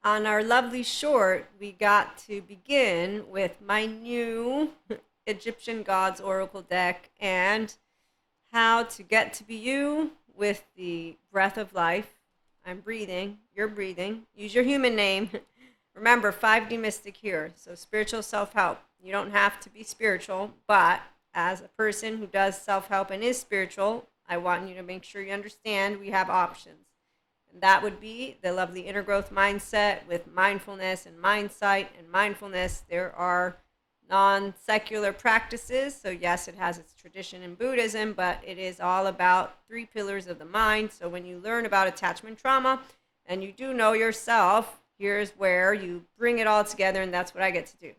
On our lovely short, we got to begin with my new Egyptian Gods Oracle deck and how to get to be you with the breath of life. I'm breathing, you're breathing. Use your human name. Remember, 5D Mystic here, so spiritual self help. You don't have to be spiritual, but as a person who does self help and is spiritual, I want you to make sure you understand we have options. And that would be the lovely inner growth mindset with mindfulness and mindsight and mindfulness. There are non secular practices. So, yes, it has its tradition in Buddhism, but it is all about three pillars of the mind. So, when you learn about attachment trauma and you do know yourself, here's where you bring it all together, and that's what I get to do.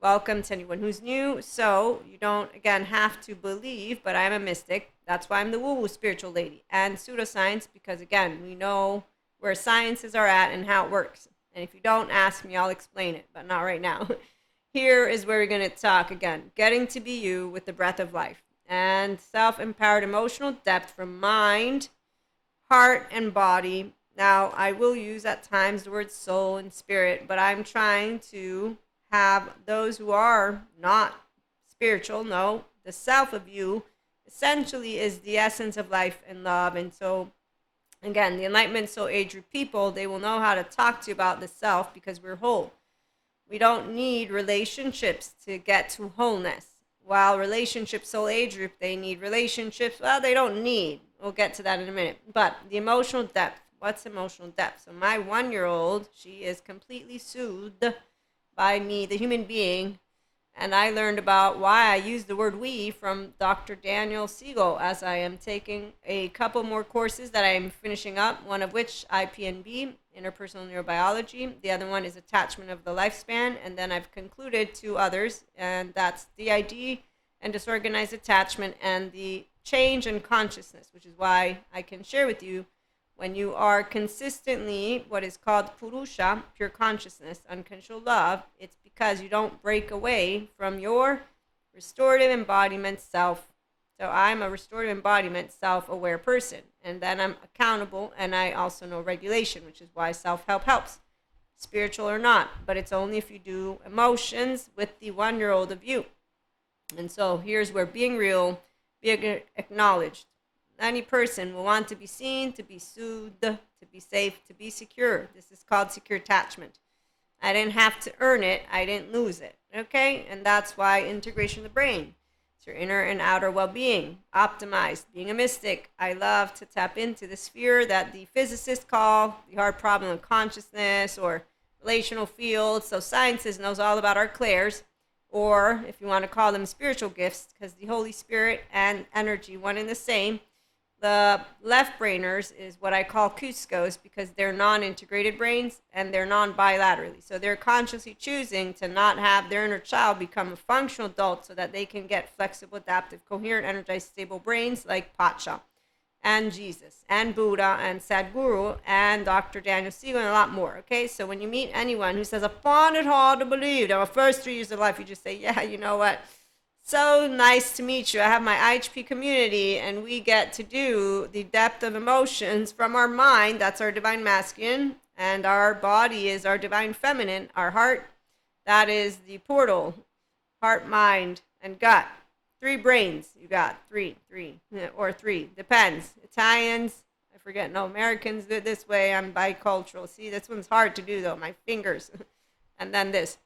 Welcome to anyone who's new. So, you don't, again, have to believe, but I'm a mystic. That's why I'm the woo woo spiritual lady. And pseudoscience, because, again, we know where sciences are at and how it works. And if you don't ask me, I'll explain it, but not right now. Here is where we're going to talk again. Getting to be you with the breath of life and self-empowered emotional depth from mind, heart, and body. Now, I will use at times the word soul and spirit, but I'm trying to have those who are not spiritual know the self of you essentially is the essence of life and love. And so, again, the Enlightenment Soul Age group people, they will know how to talk to you about the self because we're whole. We don't need relationships to get to wholeness. While relationship soul age group, they need relationships. Well, they don't need. We'll get to that in a minute. But the emotional depth. What's emotional depth? So my 1-year-old, she is completely soothed by me, the human being. And I learned about why I use the word we from Dr. Daniel Siegel as I am taking a couple more courses that I am finishing up, one of which IPNB, interpersonal neurobiology. The other one is attachment of the lifespan. And then I've concluded 2 others, and that's DID and disorganized attachment and the change in consciousness, which is why I can share with you when you are consistently what is called purusha, pure consciousness, unconditional love, it's because you don't break away from your restorative embodiment self. So I'm a restorative embodiment self-aware person. And then I'm accountable, and I also know regulation, which is why self-help helps, spiritual or not. But it's only if you do emotions with the 1-year-old of you. And so here's where being real, being acknowledged. Any person will want to be seen, to be soothed, to be safe, to be secure. This is called secure attachment. I didn't have to earn it. I didn't lose it. Okay? And that's why integration of the brain. It's your inner and outer well-being. Optimized. Being a mystic. I love to tap into the sphere that the physicists call the hard problem of consciousness or relational fields. So sciences knows all about our clairs. Or if you want to call them spiritual gifts, because the Holy Spirit and energy, one and the same. The left brainers is what I call Cuscos because they're non-integrated brains and they're non-bilaterally. So they're consciously choosing to not have their inner child become a functional adult so that they can get flexible, adaptive, coherent, energized, stable brains like Pacha and Jesus and Buddha and Sadhguru and Dr. Daniel Siegel and a lot more. Okay, so when you meet anyone who says, I find it hard to believe that my first 3 years of life, you just say, yeah, you know what? So nice to meet you. I have my IHP community, and we get to do the depth of emotions from our mind. That's our divine masculine, and our body is our divine feminine. Our heart, that is the portal. Heart, mind, and gut. 3 brains. You got three, or 3. Depends. Italians, I forget. No, Americans do it this way. I'm bicultural. See, this one's hard to do, though. My fingers. And then this.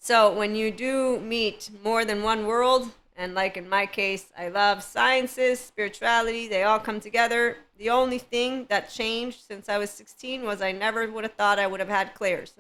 So when you do meet more than one world, and like in my case, I love sciences, spirituality, they all come together. The only thing that changed since I was 16 was I never would have thought I would have had clairs.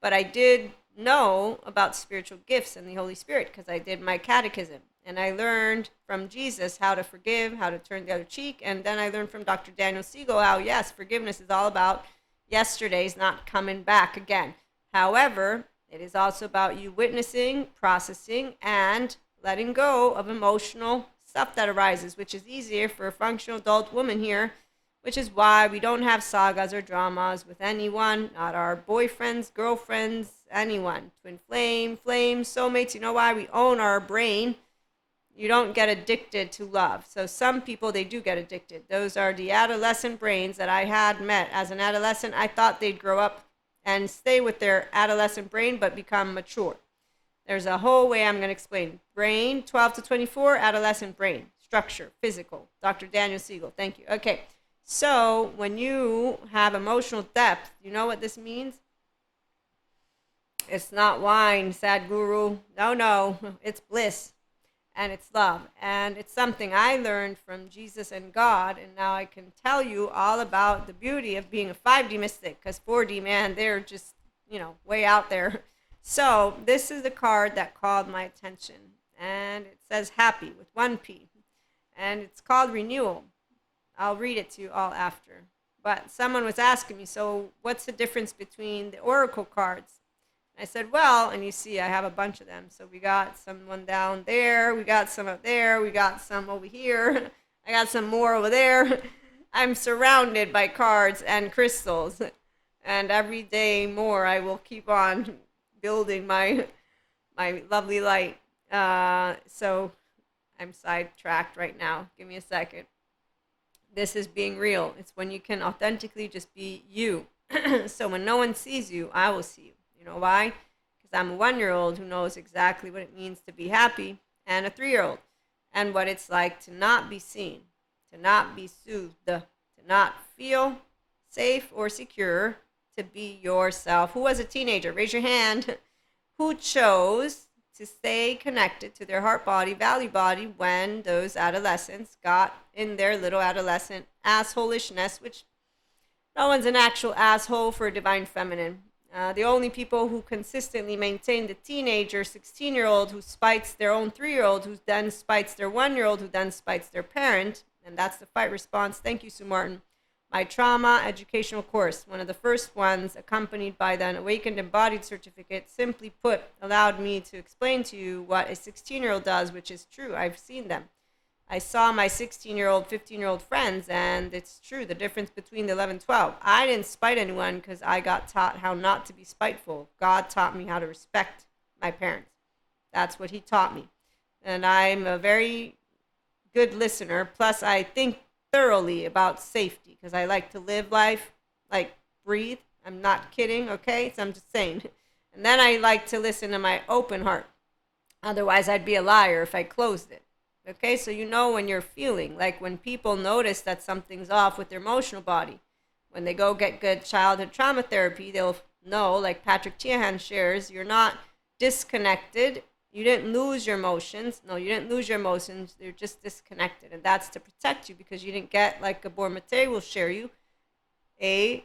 But I did know about spiritual gifts and the Holy Spirit because I did my catechism. And I learned from Jesus how to forgive, how to turn the other cheek. And then I learned from Dr. Daniel Siegel how, yes, forgiveness is all about yesterday's not coming back again. However, it is also about you witnessing, processing, and letting go of emotional stuff that arises, which is easier for a functional adult woman here, which is why we don't have sagas or dramas with anyone, not our boyfriends, girlfriends, anyone. Twin flame, soulmates. You know why? We own our brain. You don't get addicted to love. So some people, they do get addicted. Those are the adolescent brains that I had met as an adolescent. I thought they'd grow up and stay with their adolescent brain but become mature. There's a whole way I'm going to explain. Brain, 12 to 24, adolescent brain. Structure, physical. Dr. Daniel Siegel, thank you. Okay, so when you have emotional depth, you know what this means? It's not wine, sad guru. No, it's bliss and it's love. And it's something I learned from Jesus and God. And now I can tell you all about the beauty of being a 5D mystic, because 4D, man, they're just, way out there. So this is the card that called my attention. And it says happy with 1P. And it's called renewal. I'll read it to you all after. But someone was asking me, so what's the difference between the oracle cards? I said, well, and you see I have a bunch of them. So we got someone down there, we got some up there, we got some over here, I got some more over there. I'm surrounded by cards and crystals. And every day more I will keep on building my lovely light. So I'm sidetracked right now. Give me a second. This is being real. It's when you can authentically just be you. So when no one sees you, I will see you. You know why? Because I'm a 1-year-old who knows exactly what it means to be happy, and a 3-year-old, and what it's like to not be seen, to not be soothed, to not feel safe or secure, to be yourself. Who was a teenager? Raise your hand. Who chose to stay connected to their heart body, value body when those adolescents got in their little adolescent assholishness, which no one's an actual asshole for a divine feminine. The only people who consistently maintain the teenager, 16-year-old who spites their own 3-year-old, who then spites their 1-year-old, who then spites their parent, and that's the fight response. Thank you, Sue Martin. My trauma educational course, one of the first ones, accompanied by the Awakened Embodied certificate, simply put, allowed me to explain to you what a 16-year-old does, which is true. I've seen them. I saw my 16-year-old, 15-year-old friends, and it's true, the difference between the 11 and 12. I didn't spite anyone because I got taught how not to be spiteful. God taught me how to respect my parents. That's what he taught me. And I'm a very good listener. Plus, I think thoroughly about safety because I like to live life, like breathe. I'm not kidding, okay? So I'm just saying. And then I like to listen to my open heart. Otherwise, I'd be a liar if I closed it. Okay, so you know when you're feeling, like when people notice that something's off with their emotional body. When they go get good childhood trauma therapy, they'll know, like Patrick Tiahan shares, you're not disconnected. You didn't lose your emotions. No, you didn't lose your emotions. They're just disconnected. And that's to protect you because you didn't get, like Gabor Mate will share you, a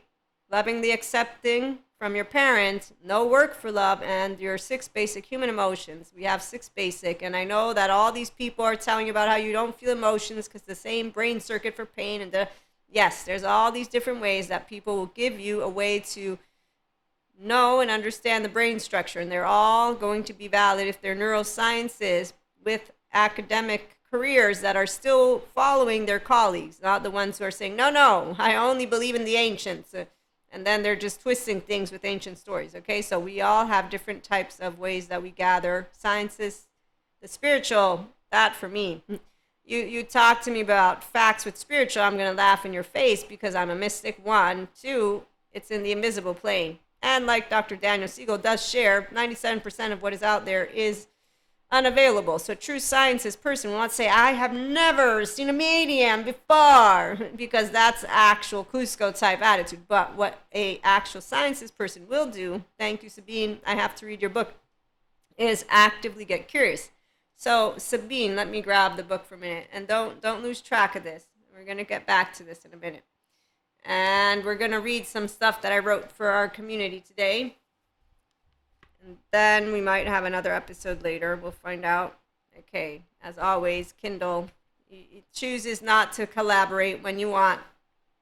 lovingly accepting from your parents, no work for love, and your 6 basic human emotions. We have 6 basic, and I know that all these people are telling you about how you don't feel emotions because the same brain circuit for pain and yes, there's all these different ways that people will give you a way to know and understand the brain structure, and they're all going to be valid if they're neurosciences with academic careers that are still following their colleagues, not the ones who are saying, no, I only believe in the ancients. And then they're just twisting things with ancient stories, okay? So we all have different types of ways that we gather. Sciences, the spiritual, that for me. You talk to me about facts with spiritual, I'm going to laugh in your face because I'm a mystic. 1, 2, it's in the invisible plane. And like Dr. Daniel Siegel does share, 97% of what is out there is unavailable. So a true sciences person will not say, I have never seen a medium before, because that's actual Cusco type attitude. But what a actual sciences person will do, thank you, Sabine, I have to read your book, is actively get curious. So Sabine, let me grab the book for a minute, and don't lose track of this. We're going to get back to this in a minute. And we're going to read some stuff that I wrote for our community today. And then we might have another episode later. We'll find out. Okay, as always, Kindle it chooses not to collaborate when you want.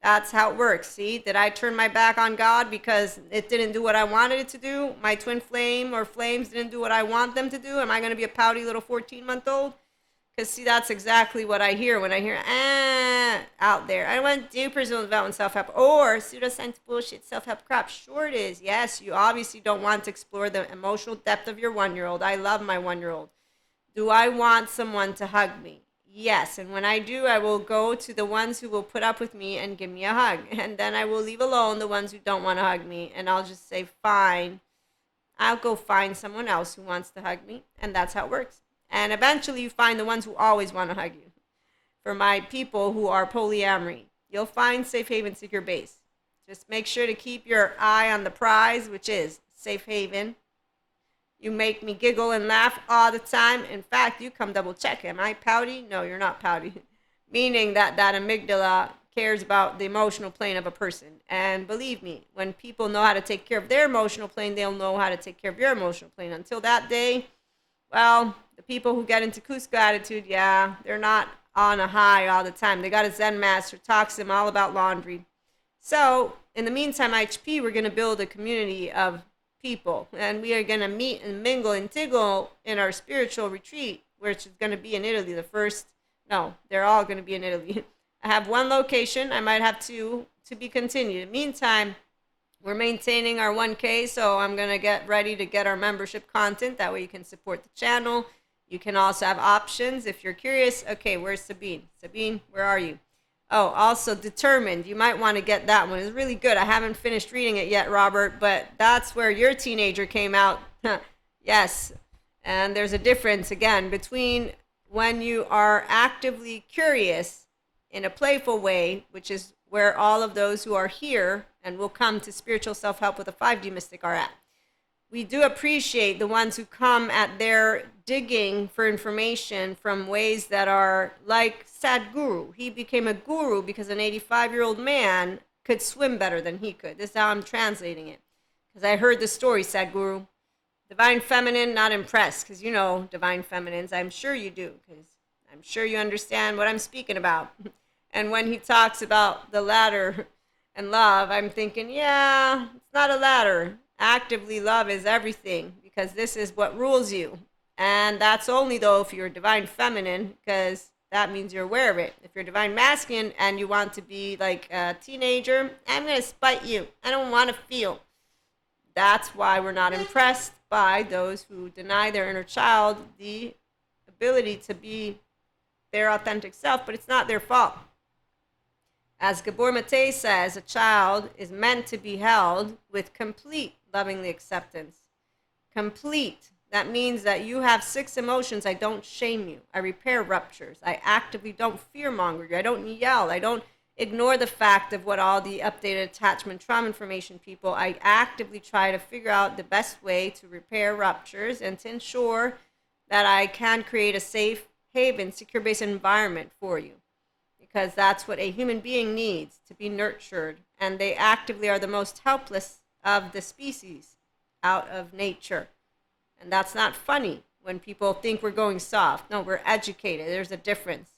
That's how it works. See, did I turn my back on God because it didn't do what I wanted it to do? My twin flame or flames didn't do what I want them to do? Am I going to be a pouty little 14-month-old? Because, see, that's exactly what I hear when I hear, out there. I want do personal development self-help or pseudoscience bullshit self-help crap. Sure it is. Yes, you obviously don't want to explore the emotional depth of your 1-year-old. I love my 1-year-old. Do I want someone to hug me? Yes, and when I do, I will go to the ones who will put up with me and give me a hug. And then I will leave alone the ones who don't want to hug me. And I'll just say, fine, I'll go find someone else who wants to hug me. And that's how it works. And eventually you find the ones who always want to hug you. For my people who are polyamory, you'll find safe haven, secure base. Just make sure to keep your eye on the prize, which is safe haven. You make me giggle and laugh all the time. In fact, you come double check. Am I pouty? No, you're not pouty. Meaning that amygdala cares about the emotional plane of a person. And believe me, when people know how to take care of their emotional plane, they'll know how to take care of your emotional plane. Until that day, well, the people who get into Cusco attitude, yeah, they're not on a high all the time. They got a Zen master, talks to them all about laundry. So, in the meantime, IHP, we're going to build a community of people, and we are going to meet and mingle and tiggle in our spiritual retreat, which is going to be in Italy. They're all going to be in Italy. I have one location. I might have two to be continued. In the meantime, we're maintaining our 1K, so I'm going to get ready to get our membership content. That way you can support the channel. You can also have options if you're curious. Okay, where's Sabine? Sabine, where are you? Oh, also Determined. You might want to get that one. It's really good. I haven't finished reading it yet, Robert, but that's where your teenager came out. Yes. And there's a difference, again, between when you are actively curious in a playful way, which is where all of those who are here and will come to spiritual self-help with a 5D mystic are at. We do appreciate the ones who come at their digging for information from ways that are like Sadhguru. He became a guru because an 85-year-old man could swim better than he could. This is how I'm translating it. Because I heard the story, Sadhguru. Divine Feminine, not impressed, because you know Divine Feminines. I'm sure you do, because I'm sure you understand what I'm speaking about. And when he talks about the ladder and love, I'm thinking, yeah, it's not a ladder. Actively love is everything, because this is what rules you. And that's only, though, if you're Divine Feminine, because that means you're aware of it. If you're Divine Masculine and you want to be like a teenager, I'm going to spite you. I don't want to feel. That's why we're not impressed by those who deny their inner child the ability to be their authentic self, but it's not their fault. As Gabor Mate says, a child is meant to be held with complete lovingly acceptance. Complete. That means that you have 6 emotions. I don't shame you. I repair ruptures. I actively don't fear-monger you. I don't yell. I don't ignore the fact of what all the updated attachment trauma information people. I actively try to figure out the best way to repair ruptures and to ensure that I can create a safe haven, secure-based environment for you. Because that's what a human being needs, to be nurtured. And they actively are the most helpless of the species out of nature. And that's not funny when people think we're going soft. No, we're educated. There's a difference.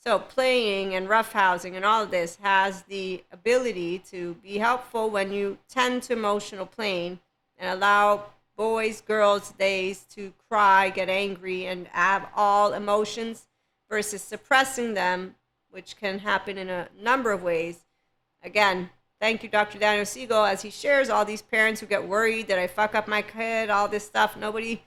So playing and roughhousing and all of this has the ability to be helpful when you tend to emotional plane and allow boys, girls, days to cry, get angry, and have all emotions versus suppressing them, which can happen in a number of ways. Again, thank you, Dr. Daniel Siegel, as he shares all these parents who get worried that I fuck up my kid, all this stuff. We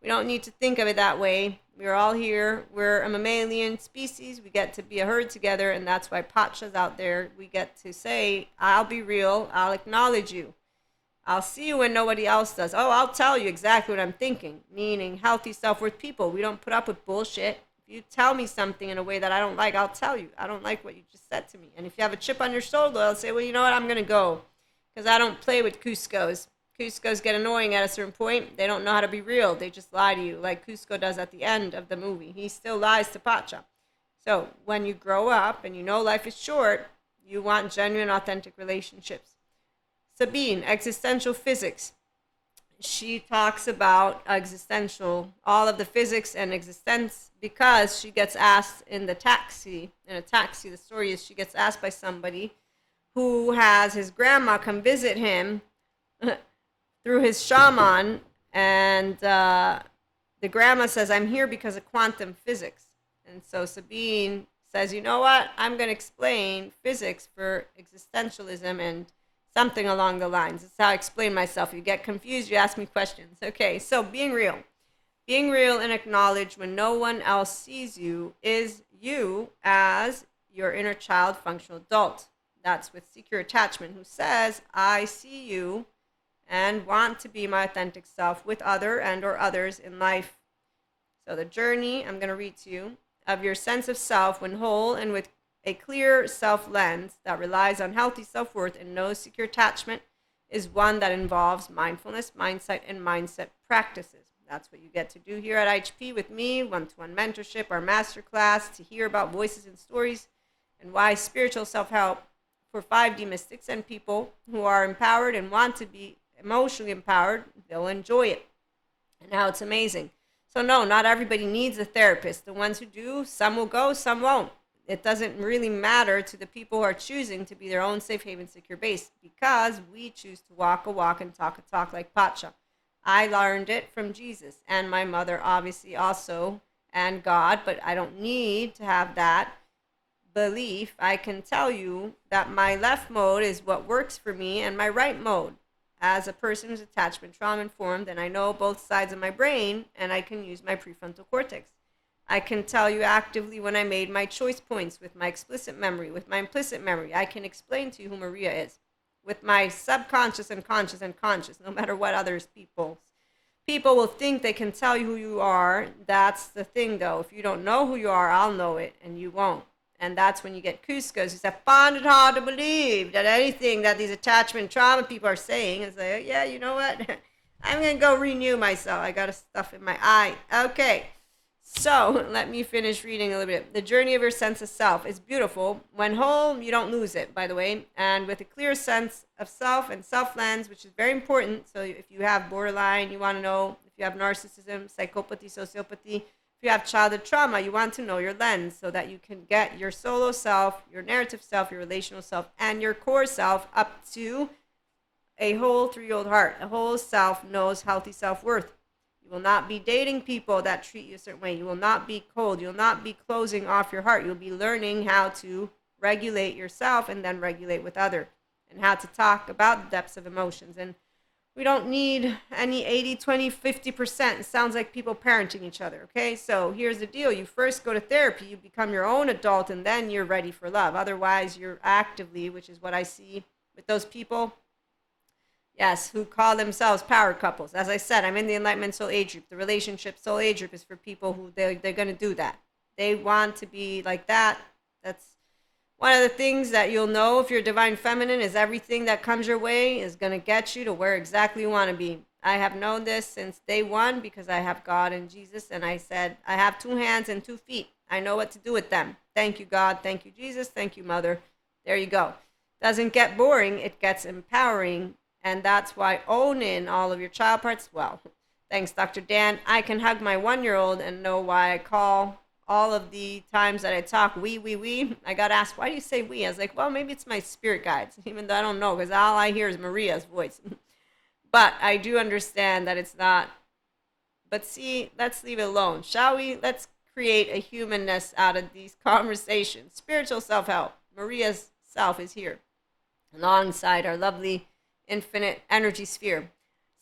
don't need to think of it that way. We're all here. We're a mammalian species. We get to be a herd together, and that's why Pacha's out there. We get to say, I'll be real. I'll acknowledge you. I'll see you when nobody else does. Oh, I'll tell you exactly what I'm thinking, meaning healthy self-worth people. We don't put up with bullshit. You tell me something in a way that I don't like, I'll tell you. I don't like what you just said to me. And if you have a chip on your shoulder, I'll say, well, you know what, I'm going to go. Because I don't play with Cuscos. Cuscos get annoying at a certain point. They don't know how to be real. They just lie to you, like Cusco does at the end of the movie. He still lies to Pacha. So when you grow up and you know life is short, you want genuine, authentic relationships. Sabine, existential physics. She talks about existential, all of the physics and existence, because she gets asked in a taxi, the story is she gets asked by somebody who has his grandma come visit him through his shaman, and the grandma says, I'm here because of quantum physics. And so Sabine says, you know what, I'm going to explain physics for existentialism and something along the lines. That's how I explain myself. You get confused, you ask me questions. Okay, so being real. Being real and acknowledge when no one else sees you is you as your inner child functional adult. That's with secure attachment, who says, I see you and want to be my authentic self with other and or others in life. So the journey, I'm going to read to you, of your sense of self when whole and with a clear self lens that relies on healthy self-worth and no secure attachment is one that involves mindfulness, mindset, and mindset practices. That's what you get to do here at IHP with me, one-to-one mentorship, our masterclass, to hear about voices and stories and why spiritual self-help for 5D mystics and people who are empowered and want to be emotionally empowered, they'll enjoy it. And how it's amazing. So no, not everybody needs a therapist. The ones who do, some will go, some won't. It doesn't really matter to the people who are choosing to be their own safe haven, secure base, because we choose to walk a walk and talk a talk like Pacha. I learned it from Jesus and my mother, obviously, also, and God, but I don't need to have that belief. I can tell you that my left mode is what works for me, and my right mode, as a person who's attachment trauma informed, and I know both sides of my brain, and I can use my prefrontal cortex. I can tell you actively when I made my choice points with my explicit memory, with my implicit memory. I can explain to you who Maria is with my subconscious and conscious and conscious, no matter what others people will think they can tell you who you are. That's the thing, though. If you don't know who you are, I'll know it, and you won't. And that's when you get Cuscos who say, find it hard to believe that anything that these attachment trauma people are saying is like, yeah, you know what? I'm going to go renew myself. I got stuff in my eye. Okay. So let me finish reading a little bit. The journey of your sense of self is beautiful. When whole, you don't lose it, by the way. And with a clear sense of self and self-lens, which is very important. So if you have borderline, you want to know. If you have narcissism, psychopathy, sociopathy, if you have childhood trauma, you want to know your lens so that you can get your solo self, your narrative self, your relational self, and your core self up to a whole 3-year-old heart. A whole self knows healthy self-worth. You will not be dating people that treat you a certain way. You will not be cold. You'll not be closing off your heart. You'll be learning how to regulate yourself and then regulate with others, and how to talk about the depths of emotions. And we don't need any 80, 20, 50%. It sounds like people parenting each other, okay? So here's the deal. You first go to therapy. You become your own adult, and then you're ready for love. Otherwise, you're actively, which is what I see with those people, yes, who call themselves power couples. As I said, I'm in the Enlightenment Soul Age group. The relationship Soul Age group is for people who they're going to do that. They want to be like that. That's one of the things that you'll know if you're divine feminine is everything that comes your way is going to get you to where exactly you want to be. I have known this since day one because I have God and Jesus. And I said, I have 2 hands and 2 feet. I know what to do with them. Thank you, God. Thank you, Jesus. Thank you, Mother. There you go. Doesn't get boring. It gets empowering. And that's why own in all of your child parts. Well, thanks, Dr. Dan. I can hug my 1-year-old and know why I call all of the times that I talk, we. I got asked, why do you say we? I was like, well, maybe it's my spirit guides, even though I don't know, because all I hear is Maria's voice. But I do understand that it's not. But see, let's leave it alone, shall we? Let's create a humanness out of these conversations. Spiritual self-help. Maria's self is here, alongside our lovely infinite energy sphere.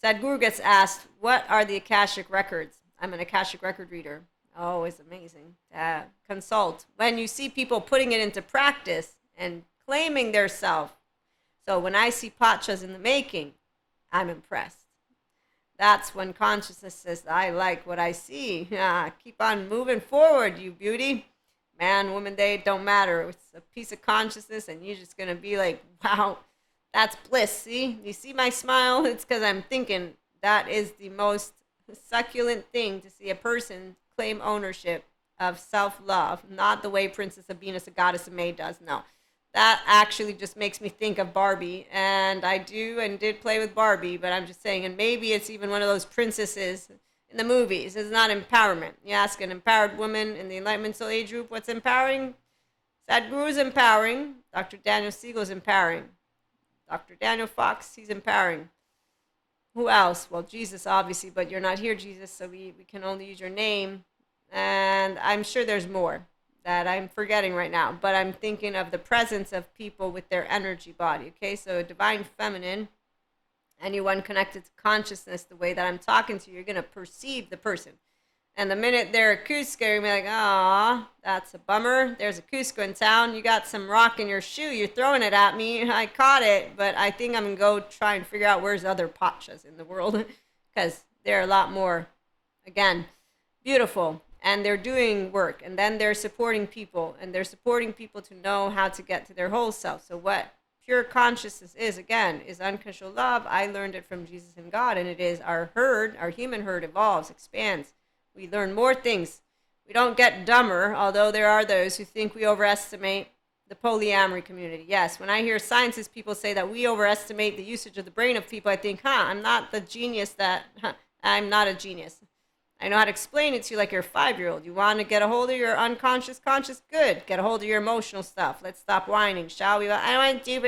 Sadhguru gets asked, what are the Akashic records? I'm an Akashic record reader. Oh, it's amazing to consult. When you see people putting it into practice and claiming their self. So when I see Pachas in the making, I'm impressed. That's when consciousness says, I like what I see. Keep on moving forward, you beauty. Man, woman, they don't matter. It's a piece of consciousness and you're just going to be like, wow, that's bliss. See? You see my smile? It's because I'm thinking that is the most succulent thing to see a person claim ownership of self-love, not the way Princess of Venus, a goddess of May does. No, that actually just makes me think of Barbie, and I do and did play with Barbie, but I'm just saying, and maybe it's even one of those princesses in the movies. It's not empowerment. You ask an empowered woman in the Enlightenment Soul Age group, what's empowering? Sadhguru's empowering. Dr. Daniel Siegel's empowering. Dr. Daniel Fox, he's empowering. Who else? Well, Jesus, obviously, but you're not here, Jesus, so we can only use your name. And I'm sure there's more that I'm forgetting right now, but I'm thinking of the presence of people with their energy body, okay? So divine feminine, anyone connected to consciousness, the way that I'm talking to you, you're going to perceive the person. And the minute they're a Cusco, you're like, "Aw, that's a bummer. There's a Cusco in town. You got some rock in your shoe. You're throwing it at me. I caught it, but I think I'm going to go try and figure out where's other pachas in the world because they're a lot more, again, beautiful. And they're doing work. And then they're supporting people. And they're supporting people to know how to get to their whole self. So what pure consciousness is, again, is unconditional love. I learned it from Jesus and God. And it is our herd, our human herd evolves, expands. We learn more things. We don't get dumber, although there are those who think we overestimate the polyamory community. Yes, when I hear scientists, people say that we overestimate the usage of the brain of people, I think, I'm not the genius I'm not a genius. I know how to explain it to you like you're a 5-year-old. You want to get a hold of your unconscious, conscious? Good. Get a hold of your emotional stuff. Let's stop whining, shall we? I want deeper.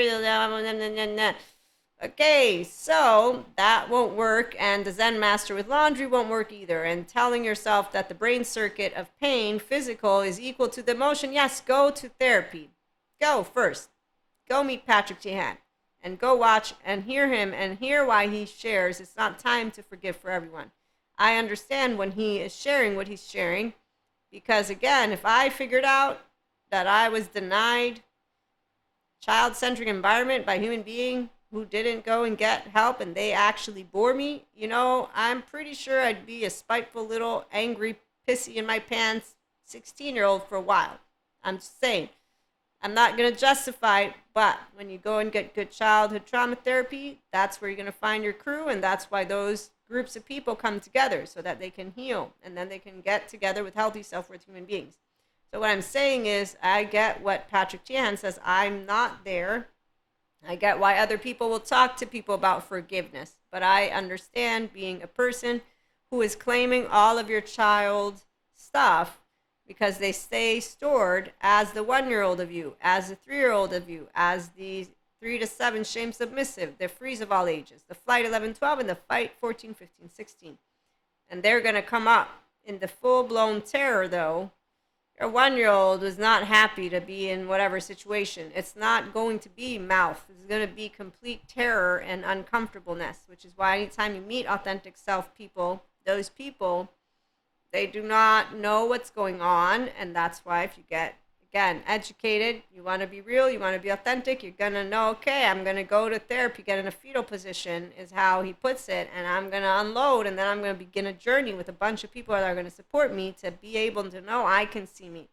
Okay, so that won't work, and the Zen master with laundry won't work either. And telling yourself that the brain circuit of pain, physical, is equal to the emotion, yes, go to therapy. Go first. Go meet Patrick Jehan, and go watch and hear him and hear why he shares. It's not time to forgive for everyone. I understand when he is sharing what he's sharing, because again, if I figured out that I was denied child-centric environment by a human being who didn't go and get help and they actually bore me, I'm pretty sure I'd be a spiteful little angry pissy in my pants 16-year-old for a while. I'm just saying. I'm not going to justify it, but when you go and get good childhood trauma therapy, that's where you're going to find your crew, and that's why those groups of people come together so that they can heal, and then they can get together with healthy self-worth human beings. So what I'm saying is, I get what Patrick Jehan says. I'm not there. I get why other people will talk to people about forgiveness, but I understand being a person who is claiming all of your child stuff because they stay stored as the 1-year-old of you, as the 3-year-old of you, as the 3 to 7 shame submissive, the freeze of all ages, the flight 11, 12, and the fight 14, 15, 16. And they're going to come up in the full-blown terror, though. Your 1-year-old was not happy to be in whatever situation. It's not going to be mouth. It's going to be complete terror and uncomfortableness, which is why anytime you meet authentic self people, those people, they do not know what's going on. And that's why if you get, again, educated, you want to be real, you want to be authentic, you're going to know, okay, I'm going to go to therapy, get in a fetal position, is how he puts it, and I'm going to unload, and then I'm going to begin a journey with a bunch of people that are going to support me to be able to know I can see me.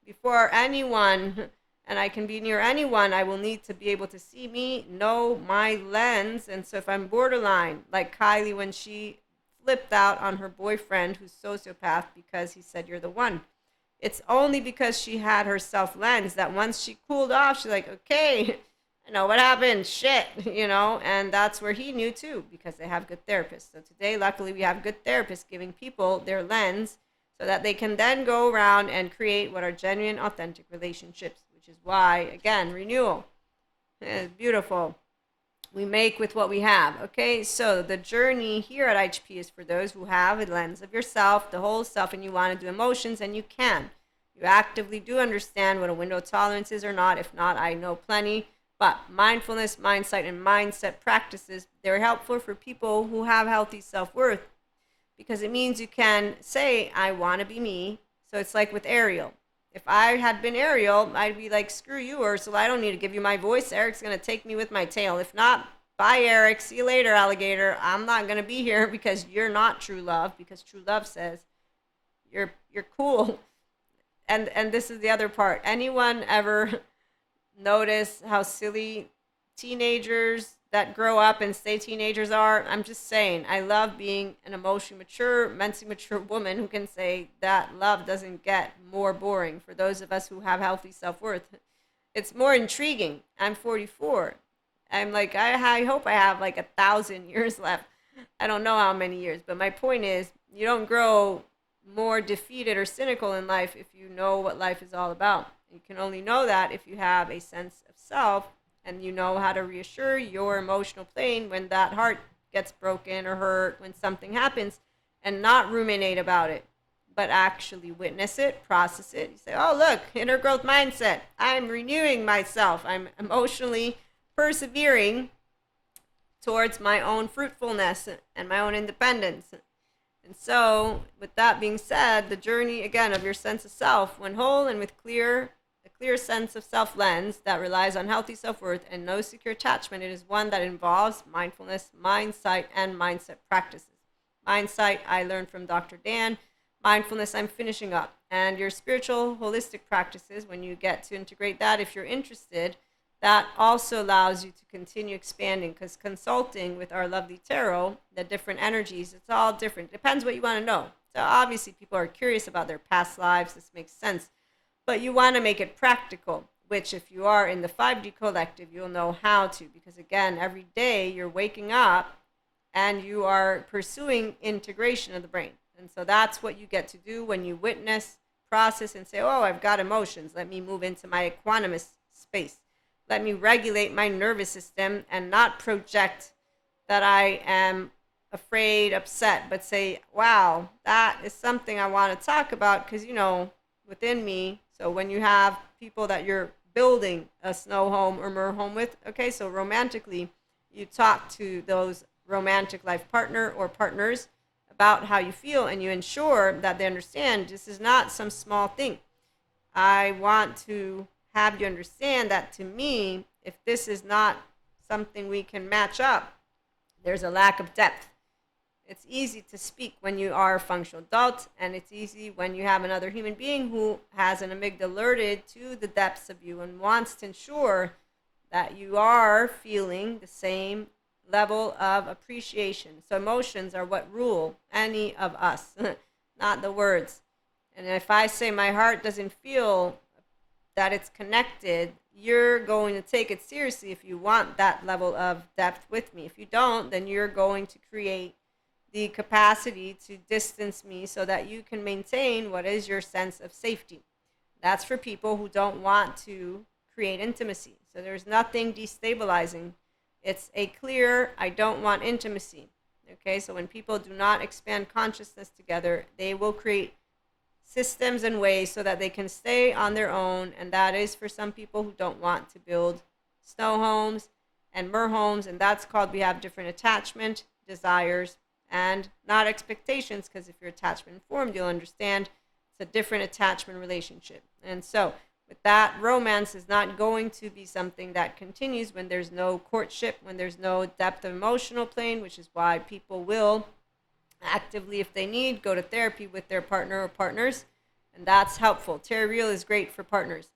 Before anyone, and I can be near anyone, I will need to be able to see me, know my lens, and so if I'm borderline, like Kylie when she flipped out on her boyfriend who's sociopath because he said, you're the one. It's only because she had her self-lens that once she cooled off, she's like, okay, I know what happened, shit, and that's where he knew too, because they have good therapists. So today, luckily, we have good therapists giving people their lens so that they can then go around and create what are genuine, authentic relationships, which is why, again, renewal is beautiful. We make with what we have, okay? So the journey here at IHP is for those who have a lens of yourself, the whole self, and you want to do emotions, and you can. You actively do understand what a window of tolerance is or not. If not, I know plenty. But mindfulness, mindset, and mindset practices, they're helpful for people who have healthy self-worth because it means you can say, I want to be me. So it's like with Ariel. If I had been Ariel, I'd be like, screw you, Ursula. I don't need to give you my voice. Eric's going to take me with my tail. If not, bye, Eric. See you later, alligator. I'm not going to be here because you're not true love, because true love says you're cool. And this is the other part. Anyone ever notice how silly teenagers that grow up and stay teenagers are? I'm just saying, I love being an emotionally mature, mentally mature woman who can say that love doesn't get more boring for those of us who have healthy self-worth. It's more intriguing. I'm 44. I'm like, I hope I have like 1,000 years left. I don't know how many years, but my point is, you don't grow more defeated or cynical in life if you know what life is all about. You can only know that if you have a sense of self and you know how to reassure your emotional plane when that heart gets broken or hurt, when something happens, and not ruminate about it, but actually witness it, process it. You say, oh, look, inner growth mindset. I'm renewing myself. I'm emotionally persevering towards my own fruitfulness and my own independence. And so, with that being said, the journey again of your sense of self, when whole and with a clear sense of self lens that relies on healthy self worth and no secure attachment, it is one that involves mindfulness, mind, sight, and mindset practices. Mind, sight, I learned from Dr. Dan. Mindfulness, I'm finishing up. And your spiritual, holistic practices, when you get to integrate that, if you're interested, that also allows you to continue expanding, because consulting with our lovely tarot, the different energies, it's all different. Depends what you want to know. So obviously people are curious about their past lives. This makes sense. But you want to make it practical, which if you are in the 5D collective, you'll know how to, because again, every day you're waking up and you are pursuing integration of the brain. And so that's what you get to do when you witness, process, and say, oh, I've got emotions. Let me move into my equanimous space. Let me regulate my nervous system and not project that I am afraid, upset, but say, wow, that is something I want to talk about, because, within me. So when you have people that you're building a snow home or mer home with, okay, so romantically, you talk to those romantic life partner or partners about how you feel, and you ensure that they understand this is not some small thing. I want to have you understand that, to me, if this is not something we can match up, there's a lack of depth. It's easy to speak when you are a functional adult, and it's easy when you have another human being who has an amygdala alerted to the depths of you and wants to ensure that you are feeling the same level of appreciation. So emotions are what rule any of us, not the words. And if I say my heart doesn't feel that it's connected, you're going to take it seriously if you want that level of depth with me. If you don't, then you're going to create the capacity to distance me so that you can maintain what is your sense of safety. That's for people who don't want to create intimacy. So there's nothing destabilizing. It's a clear, I don't want intimacy. Okay, so when people do not expand consciousness together, they will create systems and ways so that they can stay on their own. And that is for some people who don't want to build snow homes and mer homes. And that's called, we have different attachment, desires, and not expectations, because if you're attachment informed, you'll understand it's a different attachment relationship. And so with that, romance is not going to be something that continues when there's no courtship, when there's no depth of emotional plane, which is why people will actively, if they need, go to therapy with their partner or partners, and that's helpful. Tarot Real is great for partners.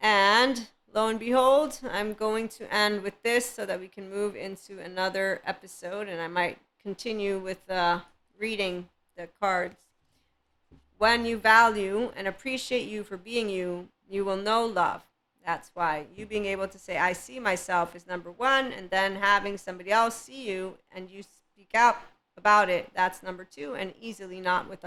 And lo and behold, I'm going to end with this so that we can move into another episode, and I might continue with reading the cards. When you value and appreciate you for being you, you will know love. That's why you being able to say, I see myself is number one, and then having somebody else see you and you speak out about it, that's number two, and easily not with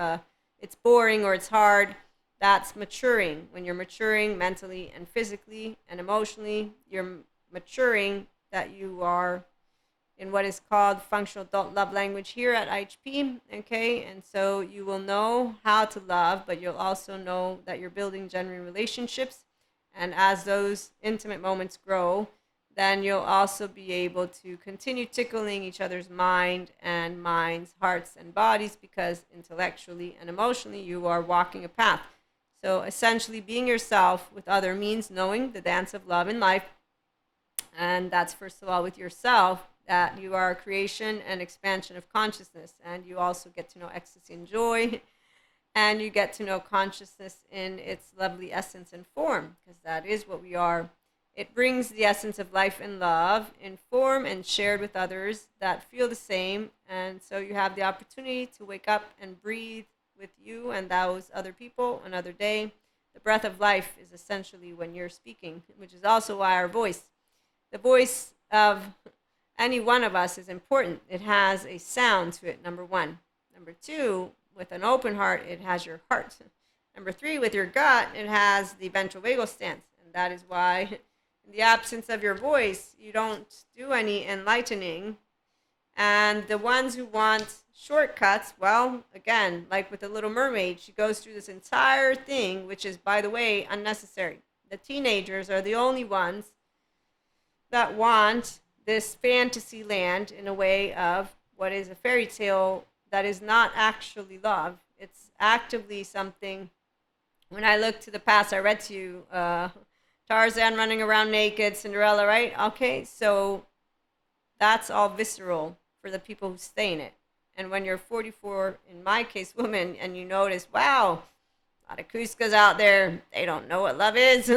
it's boring or it's hard. That's maturing. When you're maturing mentally and physically and emotionally, you're maturing, that you are in what is called functional adult love language here at IHP, okay? And so you will know how to love, but you'll also know that you're building genuine relationships. And as those intimate moments grow, then you'll also be able to continue tickling each other's mind and minds, hearts, and bodies, because intellectually and emotionally you are walking a path. So essentially, being yourself with other means knowing the dance of love in life. And that's first of all with yourself, that you are a creation and expansion of consciousness. And you also get to know ecstasy and joy. And you get to know consciousness in its lovely essence and form, because that is what we are. It brings the essence of life and love in form and shared with others that feel the same. And so you have the opportunity to wake up and breathe with you and those other people another day. The breath of life is essentially when you're speaking, which is also why our voice, the voice of any one of us, is important. It has a sound to it, number one. Number two, with an open heart, it has your heart. Number three, with your gut, it has the ventral vagal stance. And that is why, in the absence of your voice, you don't do any enlightening. And the ones who want shortcuts, well, again, like with the Little Mermaid, she goes through this entire thing, which is, by the way, unnecessary. The teenagers are the only ones that want this fantasy land in a way of what is a fairy tale that is not actually love. It's actively something. When I look to the past, I read to you Tarzan running around naked, Cinderella, right? Okay, so that's all visceral for the people who stay in it. And when you're 44, in my case, woman, and you notice, wow, a lot of Kuskas out there, they don't know what love is.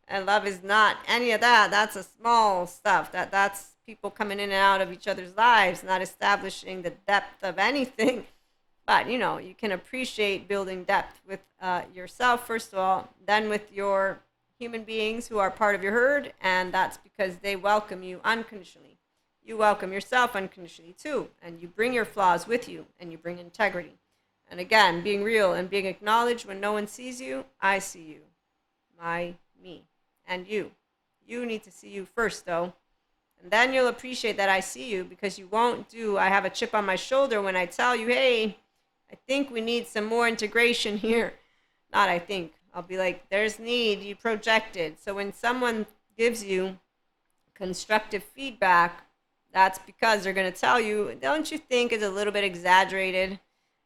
And love is not any of that. That's a small stuff. That's people coming in and out of each other's lives, not establishing the depth of anything. But you can appreciate building depth with yourself first of all, then with your human beings who are part of your herd, and that's because they welcome you unconditionally. You welcome yourself unconditionally too, and you bring your flaws with you, and you bring integrity. And again, being real and being acknowledged when no one sees you. I see you, me, and you. You need to see you first, though. And then you'll appreciate that I see you, because you won't do, I have a chip on my shoulder when I tell you, hey, I think we need some more integration here. Not I think. I'll be like, there's need, you projected. So when someone gives you constructive feedback, that's because they're going to tell you, don't you think it's a little bit exaggerated?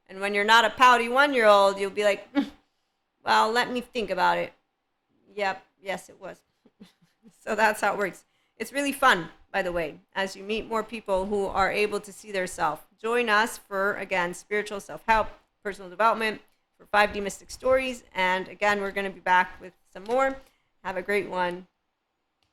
And when you're not a pouty 1-year-old, you'll be like, well, let me think about it. Yep, yes, it was. So that's how it works. It's really fun, by the way, as you meet more people who are able to see their self. Join us for, again, spiritual self-help, personal development, for 5D Mystic Stories. And again, we're going to be back with some more. Have a great one.